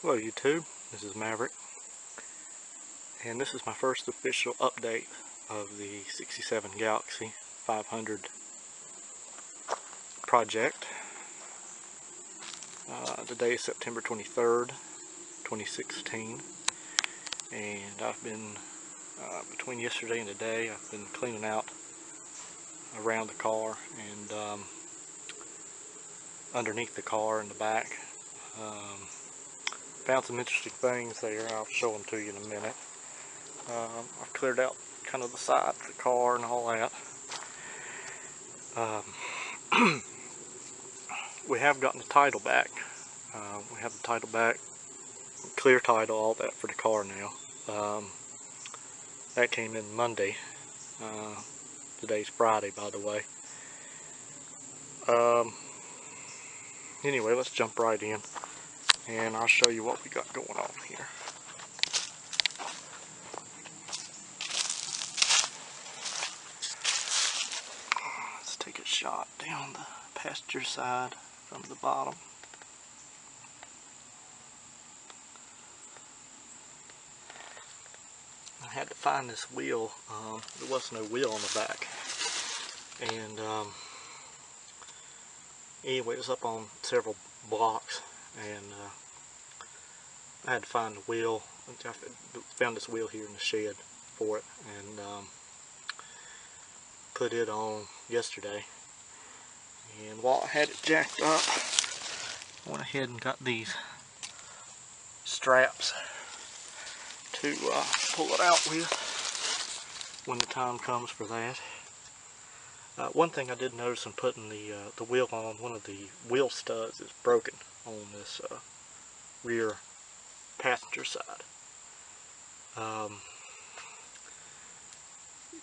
Hello YouTube, this is Maverick, and this is my first official update of the 67 Galaxie 500 project. Today is September 23rd, 2016, and I've been, between yesterday and today, I've been cleaning out around the car and underneath the car in the back. Found some interesting things there. I'll show them to you in a minute. I've cleared out kind of the side of the car and all that. We have gotten the title back. We have the title back, clear title, all that for the car now. That came in Monday. Today's Friday, by the way. Anyway, let's jump right in, and I'll show you what we got going on here. Let's take a shot down the passenger side from the bottom. I had to find this wheel. There was no wheel on the back, and anyway, it was up on several blocks, and I had to find the wheel. I found this wheel here in the shed for it, and put it on yesterday. And while I had it jacked up, I went ahead and got these straps to pull it out with when the time comes for that. One thing I did notice in putting the wheel on, one of the wheel studs is broken on this rear passenger side.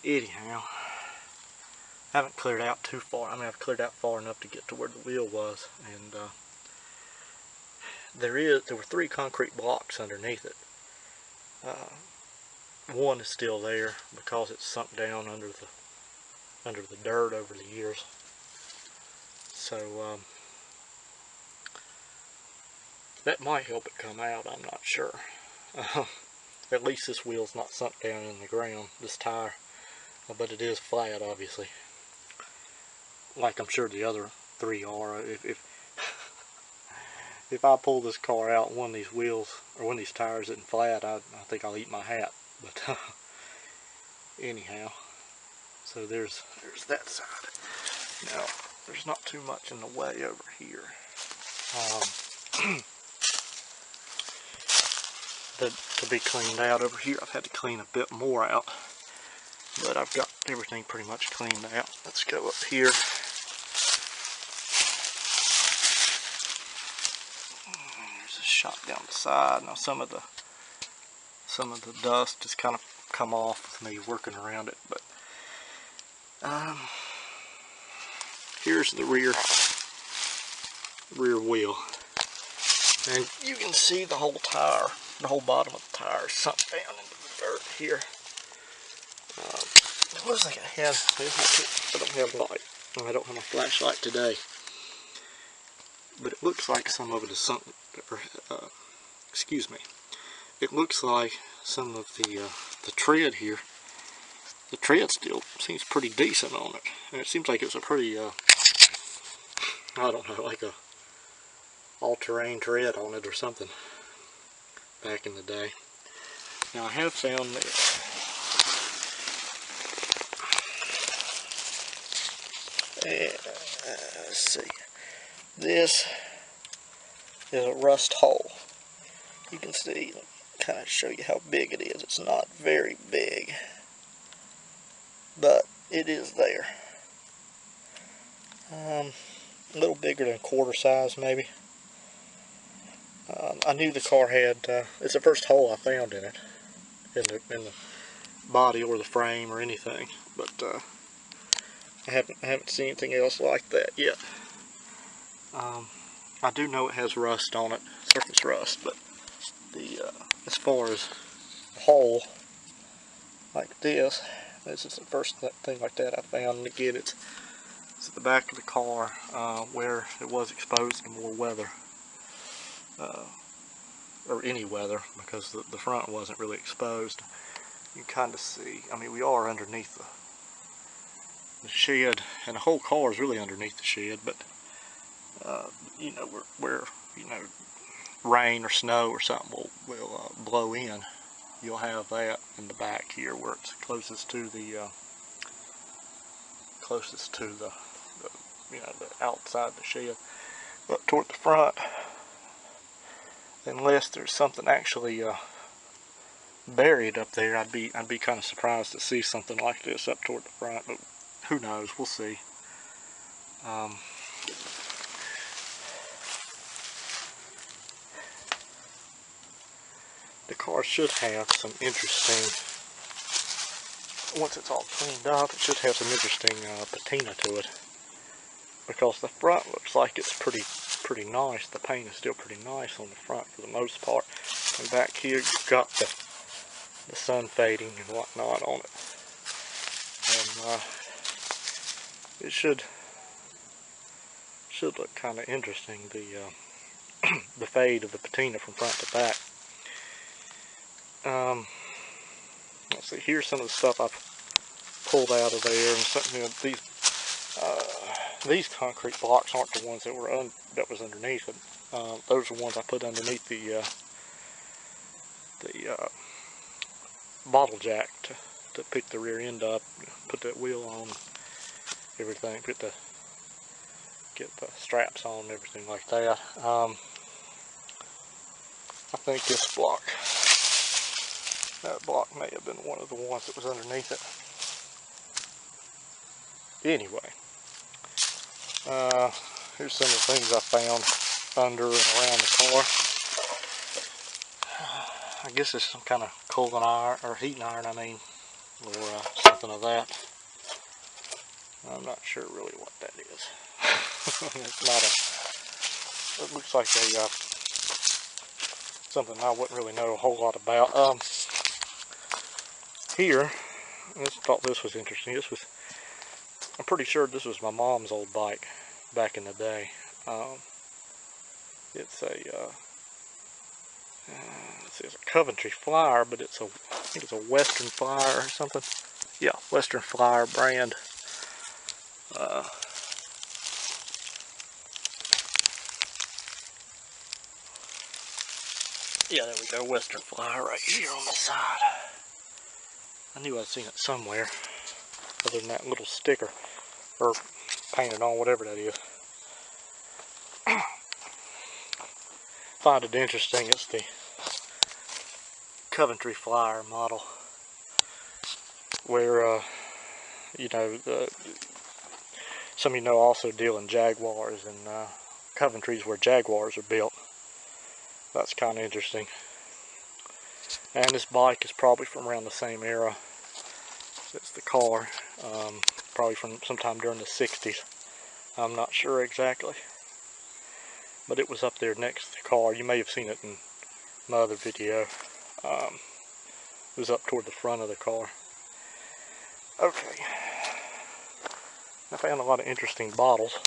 Anyhow, I haven't cleared out too far. I mean, I've cleared out far enough to get to where the wheel was, and there were 3 concrete blocks underneath it. One is still there because it's sunk down under the dirt over the years. So that might help it come out, I'm not sure. At least this wheel's not sunk down in the ground, this tire, but it is flat, obviously, like I'm sure the other 3 are. If I pull this car out and one of these wheels or one of these tires isn't flat, I think I'll eat my hat. But anyhow, so there's that side. Now, there's not too much in the way over here. To be cleaned out over here, I've had to clean a bit more out, but I've got everything pretty much cleaned out. Let's go up here. There's a shot down the side. Now some of the dust has kind of come off with me working around it, but here's the rear wheel, and you can see the whole tire, the whole bottom of the tire sunk down into the dirt here. It looks like I don't have light. I don't have my flashlight today, but it looks like some of it is sunk, or excuse me, it looks like some of the tread here, the tread still seems pretty decent on it, and it seems like it's a pretty I don't know, like a all-terrain tread on it or something back in the day. Now, I have found this. Let's see. This is a rust hole. You can see, kind of show you how big it is. It's not very big, but it is there. A little bigger than quarter size, maybe. I knew the car had, it's the first hole I found in it, in the body or the frame or anything, but I haven't seen anything else like that yet. I do know it has rust on it, surface rust, but as far as a hole like this is the first thing like that I found. And again, it's at the back of the car where it was exposed to more weather. or any weather, because the front wasn't really exposed. You can kind of see, I mean, we are underneath the shed, and the whole car is really underneath the shed, but you know, where you know, rain or snow or something will blow in, you'll have that in the back here where it's closest to the you know, the outside the shed. But toward the front, unless there's something actually buried up there, I'd be kind of surprised to see something like this up toward the front, but who knows, we'll see. The car should have some interesting, once it's all cleaned up, it should have some interesting patina to it, because the front looks like it's pretty nice. The paint is still pretty nice on the front for the most part, and back here you've got the sun fading and whatnot on it, and it should look kind of interesting, the the fade of the patina from front to back. Let's see, here's some of the stuff I've pulled out of there, and something, you know, these concrete blocks aren't the ones that were that was underneath it. Those are ones I put underneath the bottle jack to pick the rear end up, put that wheel on, everything, get the straps on, and everything like that. I think this block, that block may have been one of the ones that was underneath it. Anyway, here's some of the things I found under and around the car. I guess it's some kind of cooling iron, or heating iron, I mean, or something of that. I'm not sure really what that is. It's not a, it looks like a, something I wouldn't really know a whole lot about. Here, I just thought this was interesting. This was, I'm pretty sure this was my mom's old bike back in the day. It's a, it's a Coventry Flyer, but it's a, I think it's a Western Flyer or something. Yeah, Western Flyer brand. Yeah, there we go, Western Flyer right here on the side. I knew I'd seen it somewhere, other than that little sticker, or painted on, whatever that is. Find it interesting, it's the Coventry Flyer model, where, you know, some of you know also deal in Jaguars, and Coventry's where Jaguars are built. That's kind of interesting. And this bike is probably from around the same era as the car, probably from sometime during the 60s. I'm not sure exactly, but it was up there next to the car. You may have seen it in my other video. It was up toward the front of the car. Okay, I found a lot of interesting bottles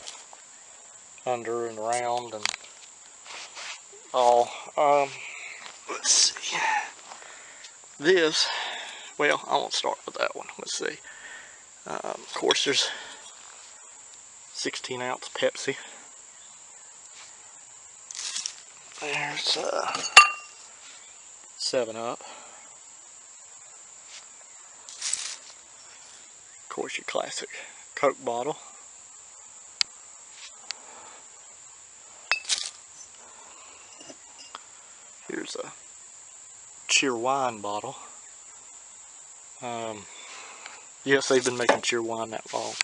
under and around and all. Let's see. This, well, I won't start with that one. Let's see. Of course, there's 16-ounce Pepsi. There's 7-Up. Of course, your classic Coke bottle. Here's a Cheer wine bottle. Yes, they've been making Cheer wine that long,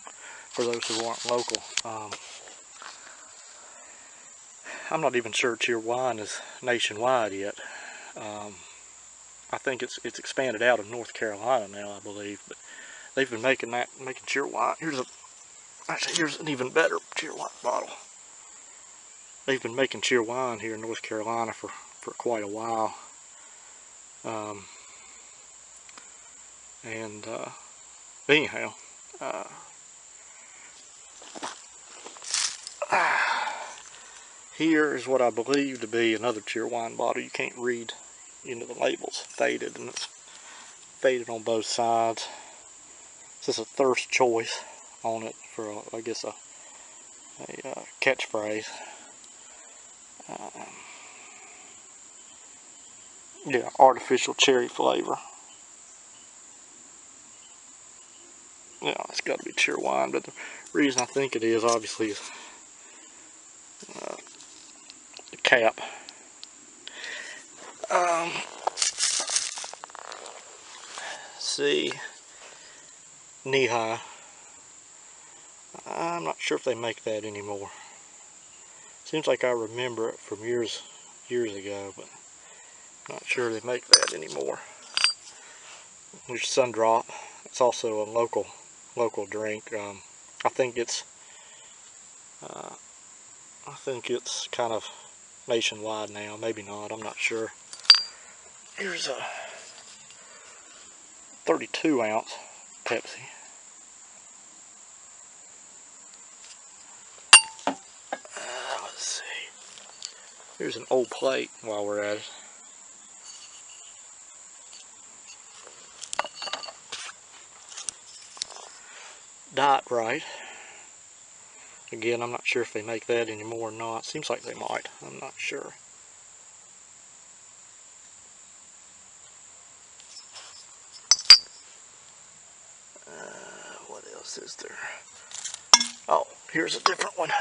for those who aren't local. I'm not even sure Cheer wine is nationwide yet. I think it's expanded out of North Carolina now, I believe, but they've been making Cheer wine. Actually, here's an even better Cheer wine bottle. They've been making Cheer wine here in North Carolina for quite a while. Anyhow, Here is what I believe to be another Cheerwine bottle. You can't read into the labels. Faded, and it's faded on both sides. This is a thirst choice on it for, I guess, a catchphrase. Yeah, artificial cherry flavor. Yeah, it's got to be Cheerwine, but the reason I think it is, obviously, is the cap. See, knee high. I'm not sure if they make that anymore. Seems like I remember it from years ago, but I'm not sure they make that anymore. There's Sundrop. It's also a local drink. I think it's kind of nationwide now. Maybe not. I'm not sure. Here's a 32 ounce Pepsi. Let's see. Here's an old plate while we're at it. Diet Right. Again, I'm not sure if they make that anymore or not. Seems like they might. I'm not sure. What else is there? Oh, here's a different one.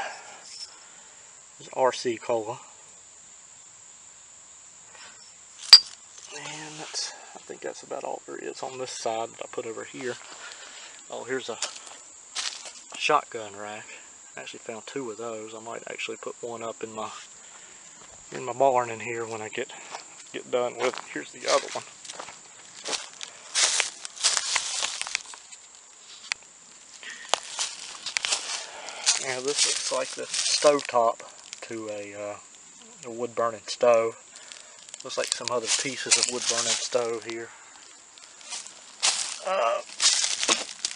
This is RC Cola. And I think that's about all there is on this side that I put over here. Oh, here's a shotgun rack. I actually found two of those. I might actually put one up in my barn in here when I get done with it. Here's the other one. Now this looks like the stovetop to a wood burning stove. Looks like some other pieces of wood burning stove here.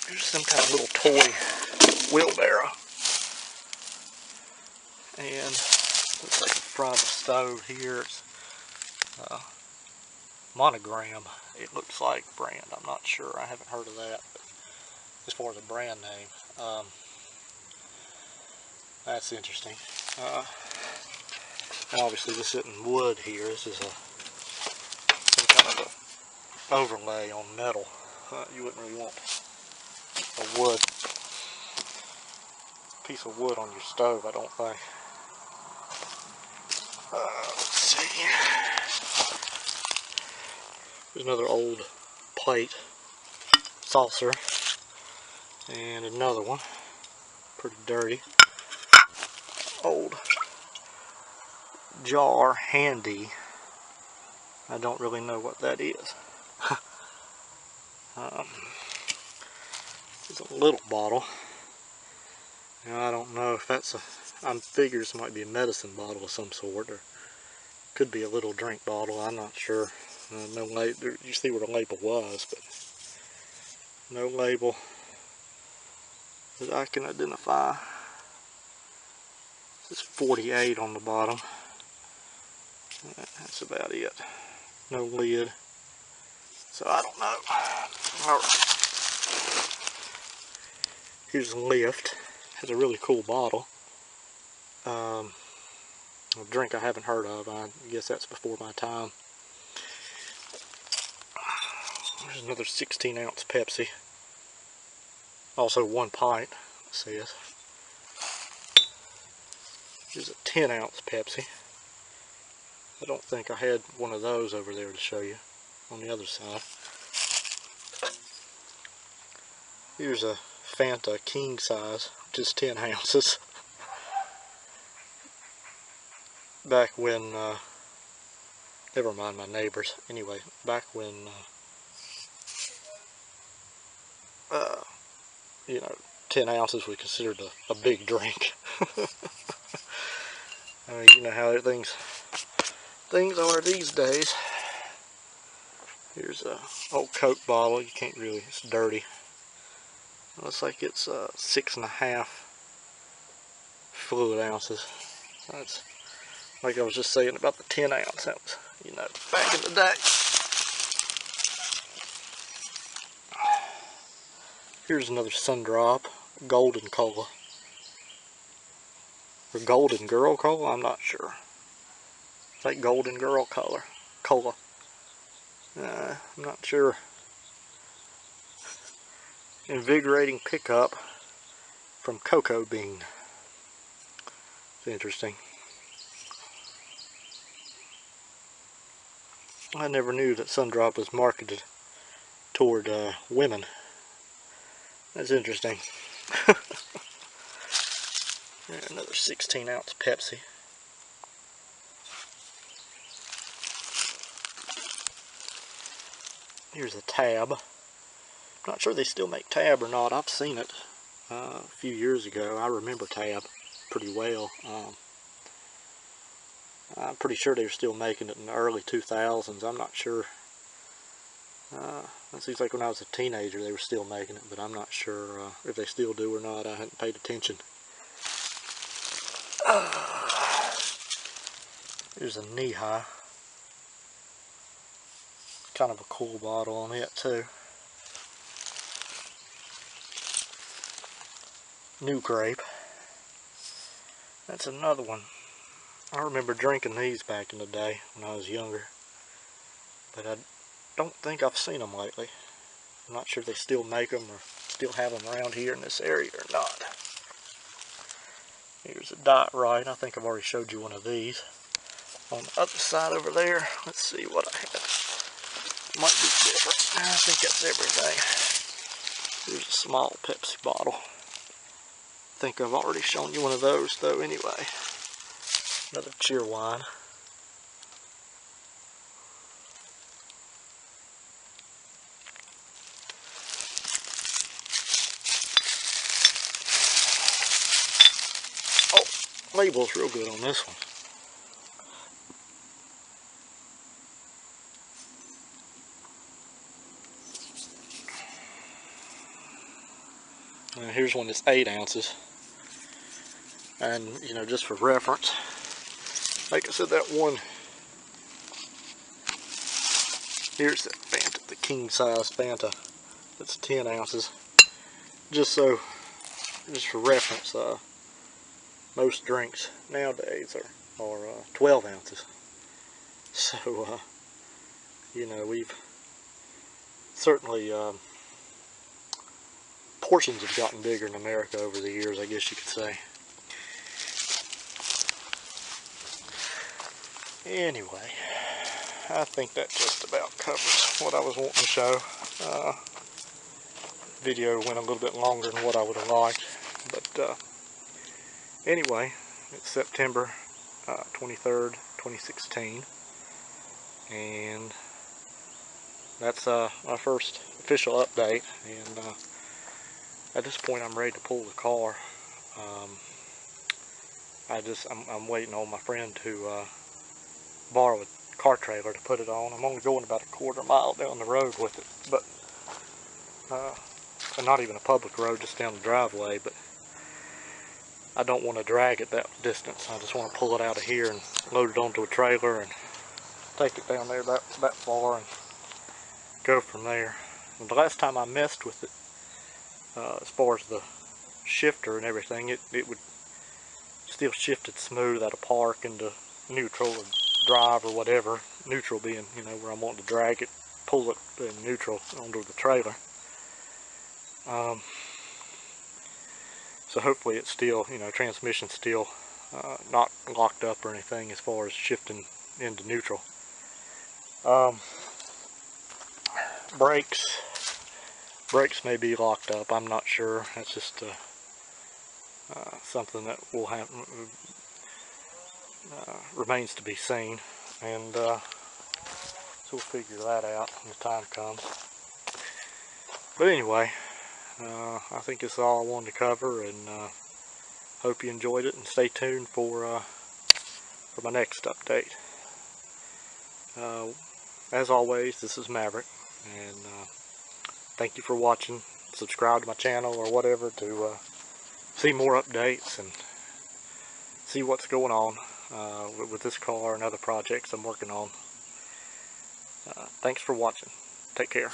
There's some kind of little toy wheelbarrow. And looks like the front of the stove here. It's Monogram, it looks like, brand. I'm not sure. I haven't heard of that. But as far as a brand name, that's interesting. And obviously this isn't wood here. This is some kind of a overlay on metal. You wouldn't really want a piece of wood on your stove, I don't think. Let's see. There's another old plate, saucer, and another one, pretty dirty. Old jar, handy. I don't really know what that is. It's a little bottle. Now, I don't know if that's I figure this might be a medicine bottle of some sort, or could be a little drink bottle. I'm not sure. No label. You see where the label was, but no label that I can identify. It's 48 on the bottom. That's about it. No lid. So I don't know. Alright. Here's a Lift. Has a really cool bottle. A drink I haven't heard of. I guess that's before my time. There's another 16 ounce Pepsi. Also 1 pint, it says. Here's a 10 ounce Pepsi. I don't think I had one of those over there to show you on the other side. Here's a Fanta king size, just 10 ounces. Back when, never mind my neighbors. Anyway, back when, you know, 10 ounces was considered a big drink. I mean, you know how things are these days. Here's a old Coke bottle. You can't really, it's dirty. It looks like it's 6.5 fluid ounces. That's like I was just saying about the 10 ounce, that was, you know, back in the day. Here's another Sun Drop, Golden Cola. Or Golden Girl Cola, I'm not sure. It's like Golden Girl Cola. I'm not sure. Invigorating pickup from cocoa bean. It's interesting. I never knew that Sun Drop was marketed toward women. That's interesting. Another 16 ounce Pepsi. Here's a Tab. I'm not sure they still make Tab or not. I've seen it a few years ago. I remember Tab pretty well. I'm pretty sure they were still making it in the early 2000s. I'm not sure. That seems like when I was a teenager they were still making it, but I'm not sure if they still do or not. I hadn't paid attention. Here's a knee-high. Kind of a cool bottle on it too. New Grape. That's another one. I remember drinking these back in the day when I was younger, but I don't think I've seen them lately. I'm not sure if they still make them or still have them around here in this area or not. Here's a Diet Right. I think I've already showed you one of these. On the other side over there, let's see what I had. Might be different. I think that's everything. Here's a small Pepsi bottle. I think I've already shown you one of those though anyway. Another cheer wine. Oh, label's real good on this one. Here's one that's 8 ounces. And, you know, just for reference, like I said, that one, here's that Fanta, the king size Fanta. That's 10 ounces. Just for reference, most drinks nowadays are 12 ounces. So, you know, we've certainly, portions have gotten bigger in America over the years, I guess you could say. Anyway, I think that just about covers what I was wanting to show. Video went a little bit longer than what I would have liked, but anyway, it's September 23rd, 2016, and that's my first official update. And at this point, I'm ready to pull the car. I'm waiting on my friend to borrow a car trailer to put it on. I'm only going about a quarter mile down the road with it, but and not even a public road, just down the driveway. But I don't want to drag it that distance. I just want to pull it out of here and load it onto a trailer and take it down there that far and go from there. And the last time I messed with it, as far as the shifter and everything, it would still shifted smooth out of park into neutral or drive or whatever. Neutral being, you know, where I'm wanting to drag it, pull it in neutral onto the trailer. So hopefully it's still, you know, transmission's still not locked up or anything as far as shifting into neutral. Brakes may be locked up. I'm not sure. That's just something that will happen. Remains to be seen, and so we'll figure that out when the time comes. But anyway, I think that's all I wanted to cover, and hope you enjoyed it, and stay tuned for my next update. As always, this is Maverick, and thank you for watching. Subscribe to my channel or whatever to see more updates and see what's going on. with this car and other projects I'm working on. Thanks for watching. Take care.